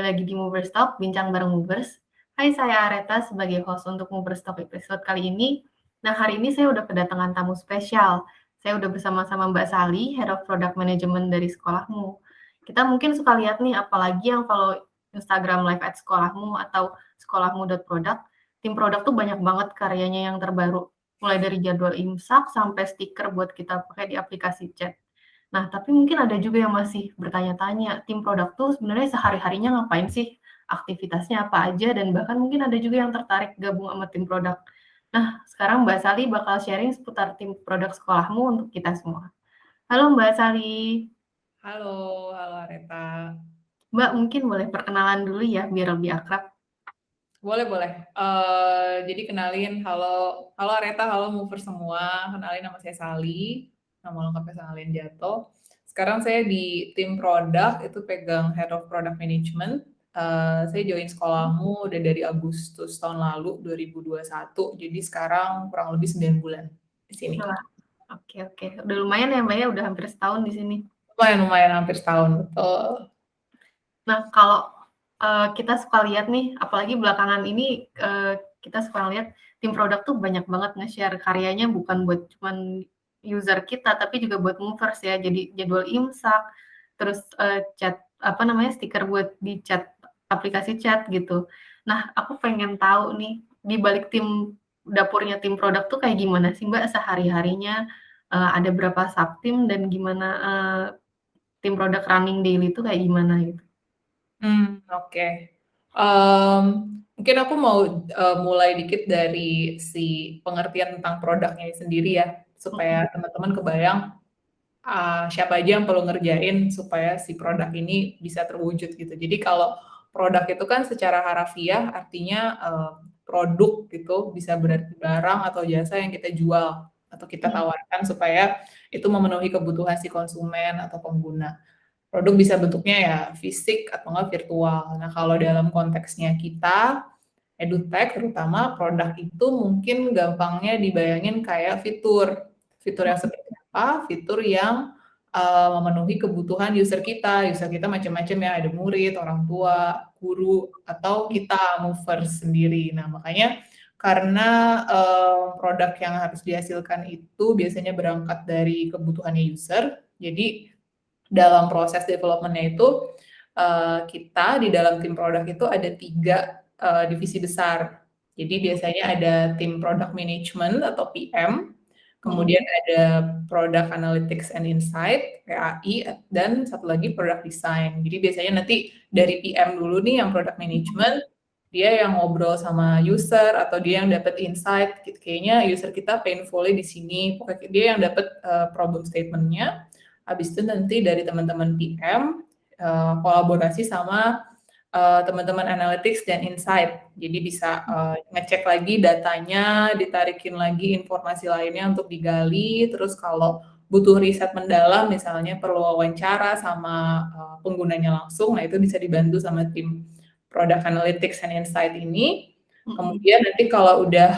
lagi di Movers Talk, bincang bareng Movers. Hai, saya Areta sebagai host untuk Movers Talk episode kali ini. Nah, hari ini saya udah kedatangan tamu spesial. Saya udah bersama-sama Mbak Sali, Head of Product Management dari sekolahmu. Kita mungkin suka lihat nih, apalagi yang follow Instagram Live at sekolahmu atau sekolahmu.product, tim produk tuh banyak banget karyanya yang terbaru. Mulai dari jadwal imsak sampai stiker buat kita pakai di aplikasi chat. Nah, tapi mungkin ada juga yang masih bertanya-tanya, tim produk tuh sebenarnya sehari-harinya ngapain sih? Aktivitasnya apa aja? Dan bahkan mungkin ada juga yang tertarik gabung sama tim produk. Nah, sekarang Mbak Sali bakal sharing seputar tim produk sekolahmu untuk kita semua. Halo Mbak Sali. Halo, halo Areta. Mbak mungkin boleh perkenalan dulu ya, biar lebih akrab. Boleh, boleh. Jadi kenalin, halo Areta, halo mover semua. Kenalin nama saya Sali, nama lengkapnya Salian Jato. Sekarang saya di tim produk, itu pegang Head of Product Management. Saya join sekolahmu udah dari Agustus tahun lalu, 2021. Jadi sekarang kurang lebih 9 bulan di sini. Wah, oke. Udah lumayan ya Mbak ya, udah hampir setahun di sini. Lumayan, hampir setahun, betul. Nah, kalau kita suka lihat nih, apalagi belakangan ini kita suka lihat tim produk tuh banyak banget nge-share karyanya bukan buat cuman user kita, tapi juga buat movers ya. Jadi jadwal imsak, terus chat apa namanya stiker buat di chat aplikasi chat gitu. Nah, aku pengen tahu nih di balik tim dapurnya tim produk tuh kayak gimana sih Mbak sehari-harinya? Ada berapa subtim dan gimana tim produk running daily itu kayak gimana gitu? Oke. Mungkin aku mau mulai dikit dari si pengertian tentang produknya sendiri ya, supaya teman-teman kebayang siapa aja yang perlu ngerjain supaya si produk ini bisa terwujud gitu. Jadi kalau produk itu kan secara harafiah artinya produk gitu, bisa berarti barang atau jasa yang kita jual atau kita tawarkan supaya itu memenuhi kebutuhan si konsumen atau pengguna. Produk bisa bentuknya ya fisik atau enggak virtual. Nah, kalau dalam konteksnya kita, edutech terutama produk itu mungkin gampangnya dibayangin kayak fitur. Fitur yang seperti apa? Fitur yang memenuhi kebutuhan user kita. User kita macam-macam ya, ada murid, orang tua, guru, atau kita movers sendiri. Nah, makanya karena produk yang harus dihasilkan itu biasanya berangkat dari kebutuhannya user, jadi dalam proses development-nya itu kita di dalam tim produk itu ada 3 divisi besar. Jadi biasanya ada tim product management atau PM, kemudian ada product analytics and insight (PAI) dan satu lagi product design. Jadi biasanya nanti dari PM dulu nih yang product management, dia yang ngobrol sama user atau dia yang dapat insight, kayaknya user kita painful-nya di sini, pokoknya dia yang dapat problem statement-nya. Habis itu nanti dari teman-teman PM kolaborasi sama teman-teman analytics dan insight. Jadi bisa ngecek lagi datanya, ditarikin lagi informasi lainnya untuk digali. Terus kalau butuh riset mendalam, misalnya perlu wawancara sama penggunanya langsung, nah itu bisa dibantu sama tim product analytics and insight ini. Kemudian nanti kalau udah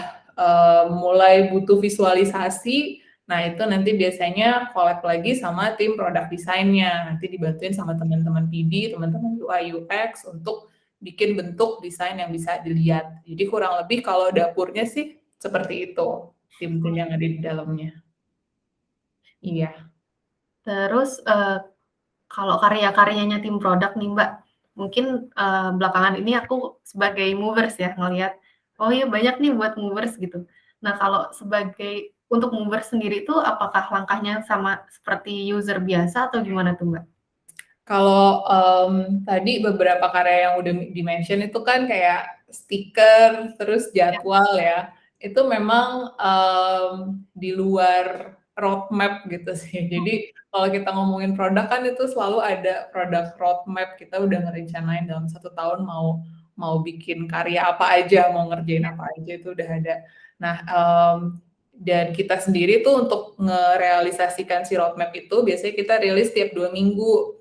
mulai butuh visualisasi, nah, itu nanti biasanya collab lagi sama tim product design-nya. Nanti dibantuin sama teman-teman PD, teman-teman UI UX untuk bikin bentuk desain yang bisa dilihat. Jadi kurang lebih kalau dapurnya sih seperti itu, tim-tim yang ada di dalamnya. Iya. Terus kalau karya-karyanya tim produk nih Mbak, mungkin belakangan ini aku sebagai movers ya ngelihat, oh iya banyak nih buat movers gitu. Nah kalau untuk movers sendiri itu apakah langkahnya sama seperti user biasa atau gimana tuh Mbak? Kalau tadi beberapa karya yang udah di-mention itu kan kayak stiker, terus jadwal ya, itu memang di luar roadmap gitu sih. Jadi kalau kita ngomongin produk kan itu selalu ada produk roadmap, kita udah ngerencanain dalam 1 tahun mau bikin karya apa aja, mau ngerjain apa aja itu udah ada. Nah, dan kita sendiri tuh untuk ngerealisasikan si roadmap itu biasanya kita rilis tiap 2 minggu.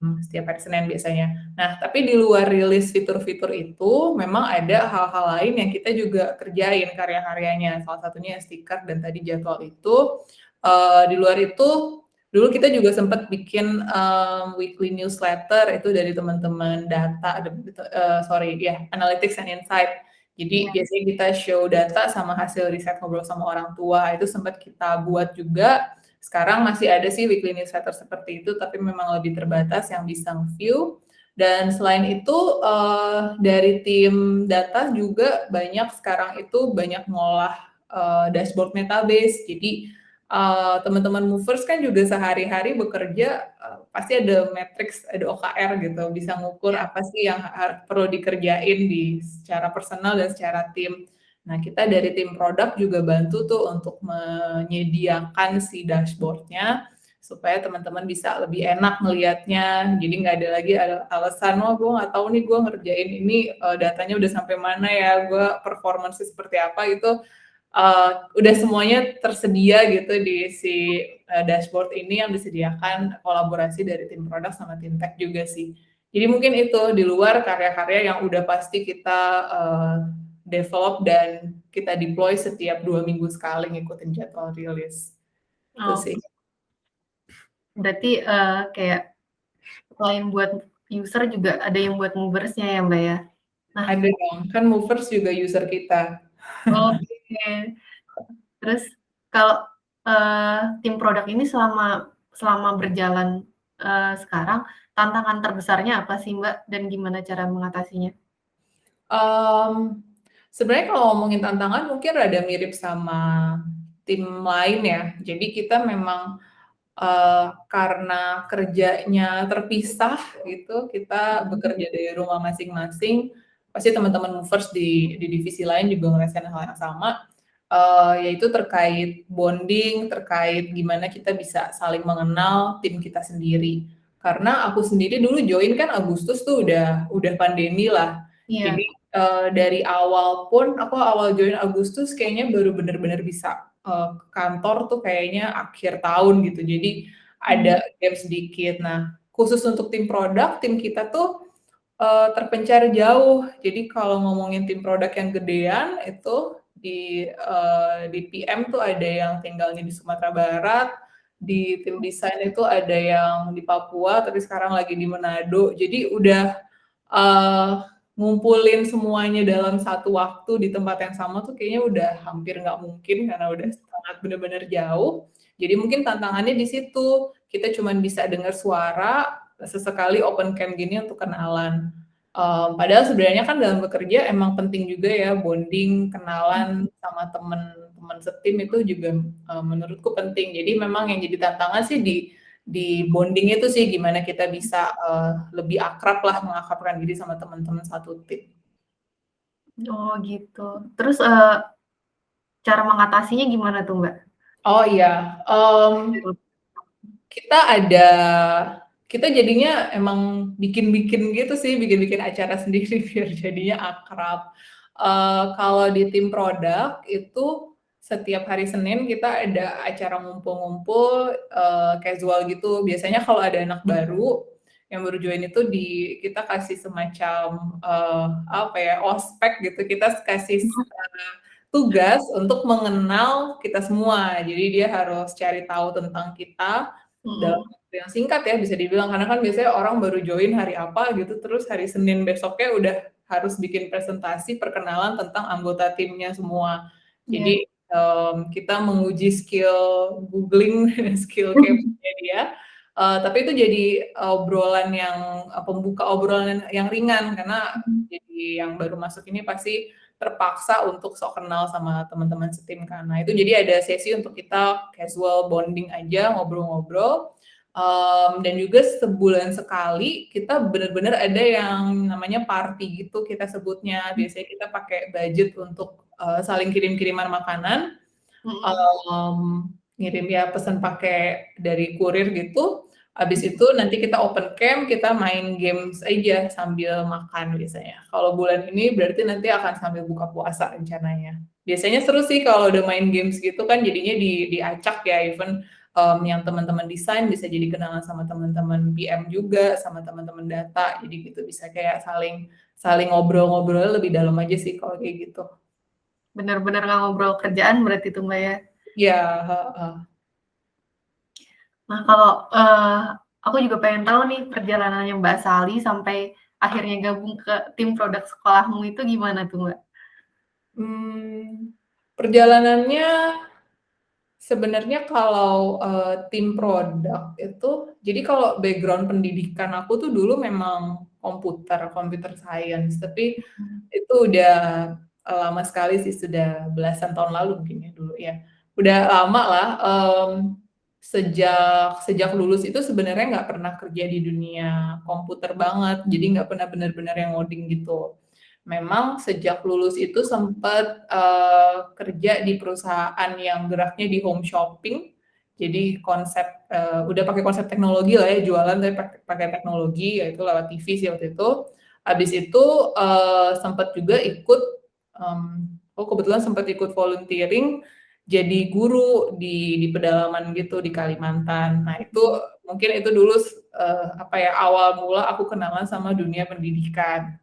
Setiap hari Senin biasanya. Nah, tapi di luar rilis fitur-fitur itu, memang ada hal-hal lain yang kita juga kerjain karya-karyanya. Salah satunya stiker dan tadi jadwal itu. Di luar itu, Dulu kita juga sempat bikin weekly newsletter itu dari teman-teman data, analytics and insight. Jadi Iya. biasanya kita show data sama hasil riset ngobrol sama orang tua, itu sempat kita buat juga. Sekarang masih ada sih weekly newsletter seperti itu, tapi memang lebih terbatas yang bisa view. Dan selain itu dari tim data juga banyak sekarang itu banyak ngolah dashboard metabase. Jadi teman-teman movers kan juga sehari-hari bekerja pasti ada matriks, ada OKR gitu, bisa ngukur Iya. apa sih yang perlu dikerjain di secara personal dan secara tim. Nah, kita dari tim produk juga bantu tuh untuk menyediakan si dashboard-nya supaya teman-teman bisa lebih enak ngelihatnya. Jadi nggak ada lagi alasan, "Oh, gue nggak tahu nih gue ngerjain ini datanya udah sampai mana ya, gue performance seperti apa," gitu. Udah semuanya tersedia gitu di si dashboard ini yang disediakan kolaborasi dari tim produk sama tim tech juga sih. Jadi mungkin itu di luar karya-karya yang udah pasti kita develop dan kita deploy setiap 2 minggu sekali ngikutin jadwal rilis. Itu Oh, sih. berarti kayak selain buat user juga ada yang buat movers-nya ya, Mbak, ya? Nah, Ada dong, kan movers juga user kita. oke. Terus kalau tim produk ini selama berjalan sekarang, tantangan terbesarnya apa sih, Mbak? Dan gimana cara mengatasinya? Um, Sebenarnya kalau ngomongin tantangan mungkin rada mirip sama tim lain ya. Jadi kita memang karena kerjanya terpisah gitu, kita bekerja dari rumah masing-masing, pasti teman-teman movers di divisi lain juga ngerasain hal yang sama, yaitu terkait bonding, terkait gimana kita bisa saling mengenal tim kita sendiri. Karena aku sendiri dulu join kan Agustus tuh udah pandemi lah. Iya. Jadi, dari awal pun aku awal join Agustus kayaknya baru bener-bener bisa ke kantor tuh kayaknya akhir tahun gitu. Jadi Mmm. ada gap sedikit. Nah, khusus untuk tim produk, tim kita tuh terpencar jauh. Jadi kalau ngomongin tim produk yang gedean itu di PM tuh ada yang tinggalnya di Sumatera Barat, di tim desain itu ada yang di Papua, tapi sekarang lagi di Manado. Jadi udah eee, ngumpulin semuanya dalam satu waktu di tempat yang sama tuh kayaknya udah hampir nggak mungkin karena udah sangat bener-bener jauh. Jadi mungkin tantangannya di situ, kita cuman bisa dengar suara, sesekali open cam gini untuk kenalan. Padahal sebenarnya kan dalam bekerja emang penting juga ya bonding, kenalan sama temen-temen setim itu juga, menurutku penting. Jadi memang yang jadi tantangan sih di bonding itu sih, gimana kita bisa, lebih akrab lah, mengakrabkan diri sama teman-teman satu tim. Oh, gitu. Terus cara mengatasinya gimana tuh, Mbak? Oh iya, kita ada kita jadinya emang bikin-bikin gitu sih, bikin-bikin acara sendiri biar jadinya akrab. Kalau di tim produk itu setiap hari Senin kita ada acara ngumpul-ngumpul, casual gitu. Biasanya kalau ada anak baru yang baru join itu kita kasih semacam, apa ya, ospek gitu, kita kasih tugas untuk mengenal kita semua. Jadi dia harus cari tahu tentang kita dalam Mhm. waktu yang singkat ya bisa dibilang, karena kan biasanya orang baru join hari apa gitu, terus hari Senin besoknya udah harus bikin presentasi perkenalan tentang anggota timnya semua. Iya. Jadi, kita menguji skill googling, skill keponya dia, tapi itu jadi obrolan yang pembuka obrolan yang ringan, karena Mhm. jadi yang baru masuk ini pasti terpaksa untuk sok kenal sama teman-teman setim kan. Nah, itu jadi ada sesi untuk kita casual bonding aja, ngobrol-ngobrol, dan juga sebulan sekali kita bener-bener ada yang namanya party gitu kita sebutnya. Biasanya kita pakai budget untuk, saling kirim-kiriman makanan, Mhm. mmm, ngirim ya pesan pakai dari kurir gitu, habis itu nanti kita open cam, kita main games aja sambil makan biasanya. Kalau bulan ini berarti nanti akan sambil buka puasa rencananya. Biasanya seru sih kalau udah main games gitu kan jadinya diacak ya even, yang teman-teman desain bisa jadi kenalan sama teman-teman PM juga, sama teman-teman data, jadi gitu bisa kayak saling saling ngobrol-ngobrolnya lebih dalam aja sih kalau kayak gitu. Bener-bener nggak ngobrol kerjaan berarti tuh, Mbak, ya? Iya, heeh. Nah, kalau, aku juga pengen tahu nih perjalanannya Mbak Sally sampai akhirnya gabung ke tim produk sekolahmu itu gimana tuh, Mbak? Perjalanannya sebenarnya kalau, tim produk itu jadi kalau background pendidikan aku tuh dulu memang computer science, tapi Mhm. itu udah, lama sekali sih, sudah belasan tahun lalu mungkin ya dulu ya. Udah lama lah, sejak sejak lulus itu sebenarnya nggak pernah kerja di dunia komputer banget, jadi nggak pernah bener-bener yang ngoding gitu. Memang sejak lulus itu sempet, kerja di perusahaan yang geraknya di home shopping. Jadi konsep, udah pakai konsep teknologi lah ya, jualan tapi pakai teknologi, yaitu lewat TV sih waktu itu. Habis itu, sempet juga ikut, kebetulan sempet ikut volunteering jadi guru di pedalaman gitu di Kalimantan. Nah itu mungkin itu dulu apa ya, awal mula aku kenalan sama dunia pendidikan.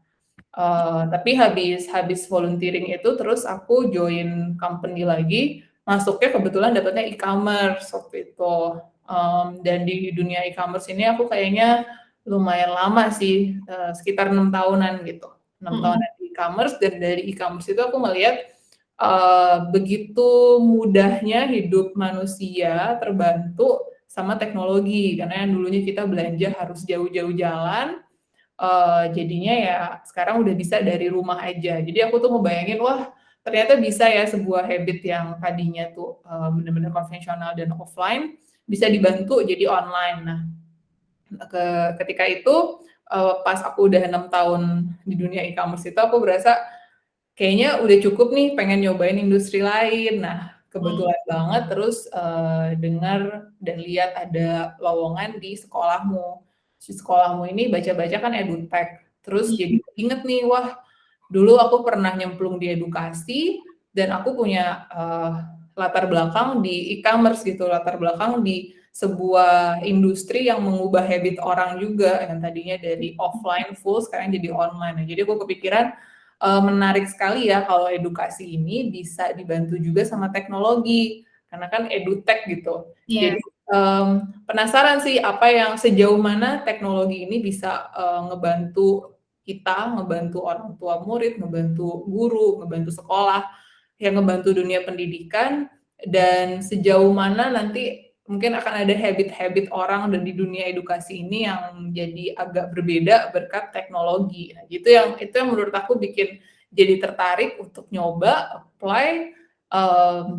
Tapi habis habis volunteering itu terus aku join company lagi, masuknya kebetulan dapetnya e-commerce waktu itu. Dan di dunia e-commerce ini aku kayaknya lumayan lama sih, sekitar 6 tahunan gitu. 6 tahunan Mhm. di e-commerce, dan dari e-commerce itu aku melihat, begitu mudahnya hidup manusia terbantu sama teknologi. Karena yang dulunya kita belanja harus jauh-jauh jalan, jadinya ya sekarang udah bisa dari rumah aja. Jadi aku tuh ngebayangin, wah ternyata bisa ya sebuah habit yang tadinya tuh, bener-bener konvensional dan offline, bisa dibantu jadi online. Nah, ketika itu, pas aku udah 6 tahun di dunia e-commerce itu aku berasa, kayaknya udah cukup nih pengen nyobain industri lain. Nah, Mmm. kebetulan banget terus, dengar dan lihat ada lowongan di sekolahmu. Si sekolahmu ini baca-baca kan edutech, terus jadi Mhm. inget nih, wah dulu aku pernah nyemplung di edukasi dan aku punya, latar belakang di e-commerce gitu, latar belakang di sebuah industri yang mengubah habit orang juga, yang tadinya dari offline full sekarang jadi online. Nah, jadi aku kepikiran, menarik sekali ya kalau edukasi ini bisa dibantu juga sama teknologi, karena kan edutech gitu. Iya. Jadi, penasaran sih apa yang sejauh mana teknologi ini bisa, ngebantu kita, ngebantu orang tua murid, ngebantu guru, ngebantu sekolah, yang ngebantu dunia pendidikan, dan sejauh mana nanti mungkin akan ada habit-habit orang dan di dunia edukasi ini yang jadi agak berbeda berkat teknologi. Nah, itu yang menurut aku bikin jadi tertarik untuk nyoba, apply,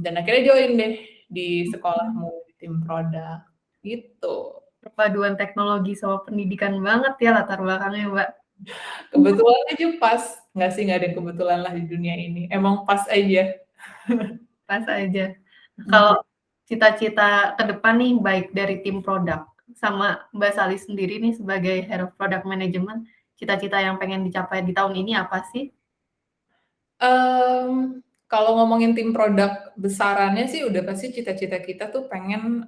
dan akhirnya join deh di Mhm. sekolahmu, di tim produk, gitu. Perpaduan teknologi sama pendidikan banget ya latar belakangnya, Mbak. Kebetulan aja pas, nggak sih, nggak ada yang kebetulan lah di dunia ini, emang pas aja. Pas aja. Kalau Mhm. cita-cita ke depan nih, baik dari tim produk sama Mbak Sally sendiri nih sebagai Head of Product Management, cita-cita yang pengen dicapai di tahun ini apa sih? Kalau ngomongin tim produk besarannya sih udah pasti cita-cita kita tuh pengen,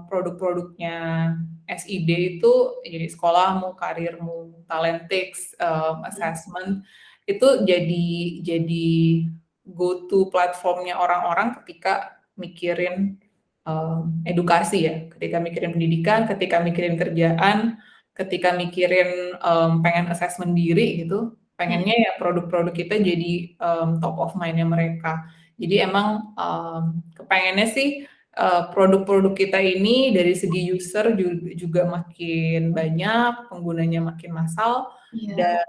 produk-produknya SID itu, jadi sekolahmu, karirmu, Talentix, Mhm. assessment, itu jadi go to platform-nya orang-orang ketika mikirin, edukasi ya, ketika mikirin pendidikan, ketika mikirin kerjaan, ketika mikirin, pengen assessment diri gitu, Mhm. pengennya ya produk-produk kita jadi, top of mind-nya mereka. Jadi emang, kepengennya sih, produk-produk kita ini dari segi user juga makin banyak, penggunanya makin massal, Iya. dan,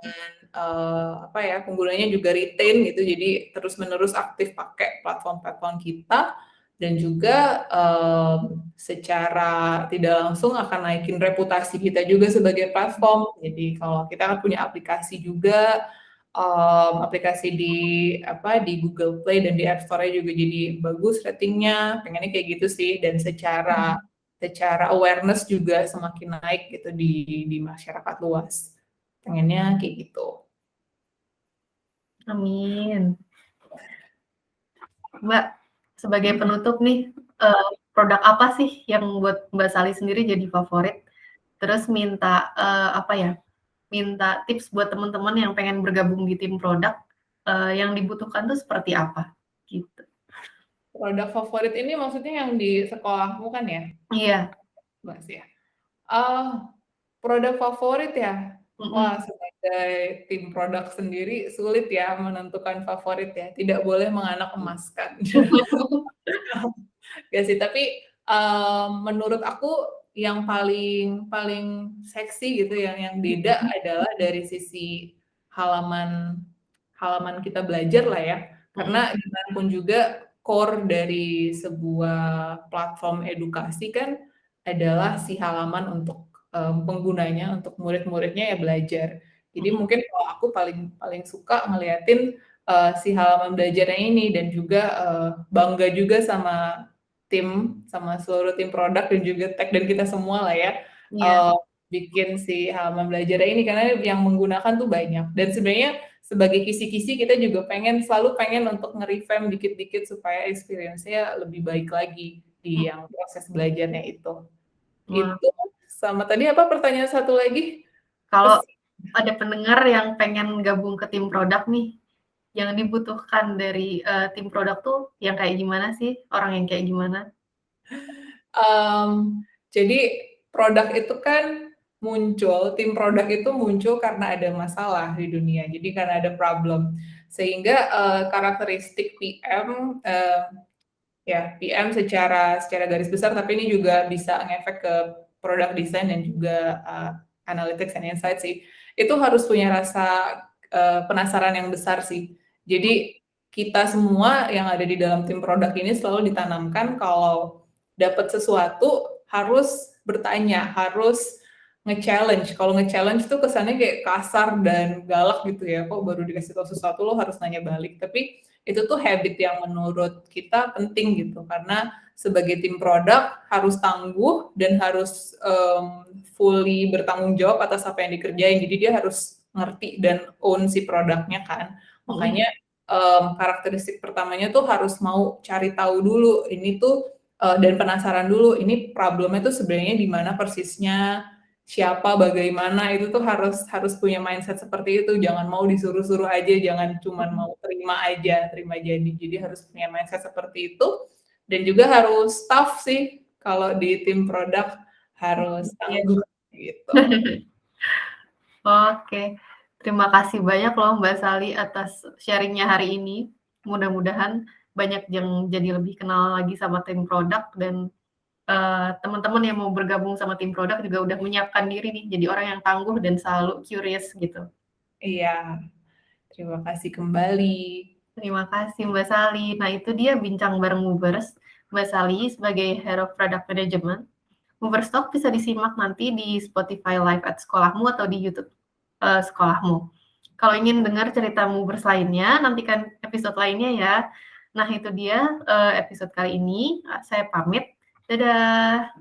apa ya, penggunanya juga retain gitu, jadi terus-menerus aktif pakai platform-platform kita, dan juga, secara tidak langsung akan naikin reputasi kita juga sebagai platform. Jadi kalau kita kan punya aplikasi juga, aplikasi di apa, di Google Play dan di App Store-nya juga jadi bagus ratingnya, pengennya kayak gitu sih, dan secara Mhm. secara awareness juga semakin naik gitu di masyarakat luas, pengennya kayak gitu. Amin. Mbak, sebagai Mhm. penutup nih, produk apa sih yang buat Mbak Sally sendiri jadi favorit? Terus minta, apa ya, minta tips buat teman-teman yang pengen bergabung di tim produk, yang dibutuhkan tuh seperti apa? Gitu. Produk favorit ini maksudnya yang di sekolahmu kan ya? Iya. Mas ya. Ah, produk favorit ya? Wah, Mhm. sebagai tim produk sendiri sulit ya menentukan favorit ya, tidak boleh menganak emaskan. Nggak sih, tapi, menurut aku yang paling paling seksi gitu, yang beda Mhm, adalah dari sisi halaman halaman kita belajar lah ya. mhm, Karena gimana pun juga core dari sebuah platform edukasi kan adalah si halaman untuk, penggunanya, untuk murid-muridnya ya belajar. Jadi mhm, mungkin kalau aku paling paling suka ngeliatin, si halaman belajarnya ini dan juga, bangga juga sama seluruh tim produk dan juga tech dan kita semua lah ya, iya, eee, bikin si halaman belajarnya ini karena yang menggunakan tuh banyak dan sebenarnya sebagai kisi-kisi kita juga selalu pengen untuk nge-revamp dikit-dikit supaya experience-nya lebih baik lagi di mhm. yang proses belajarnya itu. Wah, Itu sama tadi apa pertanyaan satu lagi? kalau Pes ada pendengar yang pengen gabung ke tim produk nih, yang dibutuhkan dari, tim produk tuh yang kayak gimana sih? Orang yang kayak gimana? jadi produk itu kan tim produk itu muncul karena ada masalah di dunia, jadi karena ada problem. Sehingga, karakteristik PM, ya, PM secara garis besar, tapi ini juga bisa ngefek ke product design dan juga, analytics and insight sih. Itu harus punya rasa, penasaran yang besar sih. Jadi, kita semua yang ada di dalam tim produk ini selalu ditanamkan kalau dapat sesuatu harus bertanya, harus nge-challenge. Kalau nge-challenge tuh kesannya kayak kasar dan galak gitu ya, kok baru dikasih tahu sesuatu lo harus nanya balik. Tapi itu tuh habit yang menurut kita penting gitu, karena sebagai tim produk harus tangguh dan harus, fully bertanggung jawab atas apa yang dikerjain. Jadi dia harus ngerti dan own si produknya kan. Mhm, Makanya, karakteristik pertamanya tuh harus mau cari tahu dulu, ini tuh, dan penasaran dulu, ini problemnya tuh sebenarnya di mana persisnya, siapa, bagaimana, itu tuh harus harus punya mindset seperti itu, jangan mau disuruh-suruh aja, jangan cuman mhm, mau terima aja, terima jadi. Jadi harus punya mindset seperti itu, dan juga harus tough sih, kalau di tim produk harus mhm, iya. tangguh, gitu. Oke, terima kasih banyak loh Mbak Sali atas sharing-nya hari ini. Mudah-mudahan banyak yang jadi lebih kenal lagi sama tim produk dan, teman-teman yang mau bergabung sama tim produk juga udah menyiapkan diri nih, jadi orang yang tangguh dan selalu curious gitu. Iya, terima kasih kembali. Terima kasih Mbak Sali. Nah itu dia bincang bareng Movers, Mbak Sali sebagai Head of Product Management. Movers Talk bisa disimak nanti di Spotify Live at Sekolahmu atau di YouTube, sekolahmu. Kalau ingin dengar cerita Movers lainnya, nantikan episode lainnya ya. Nah itu dia, episode kali ini, saya pamit. Dadah.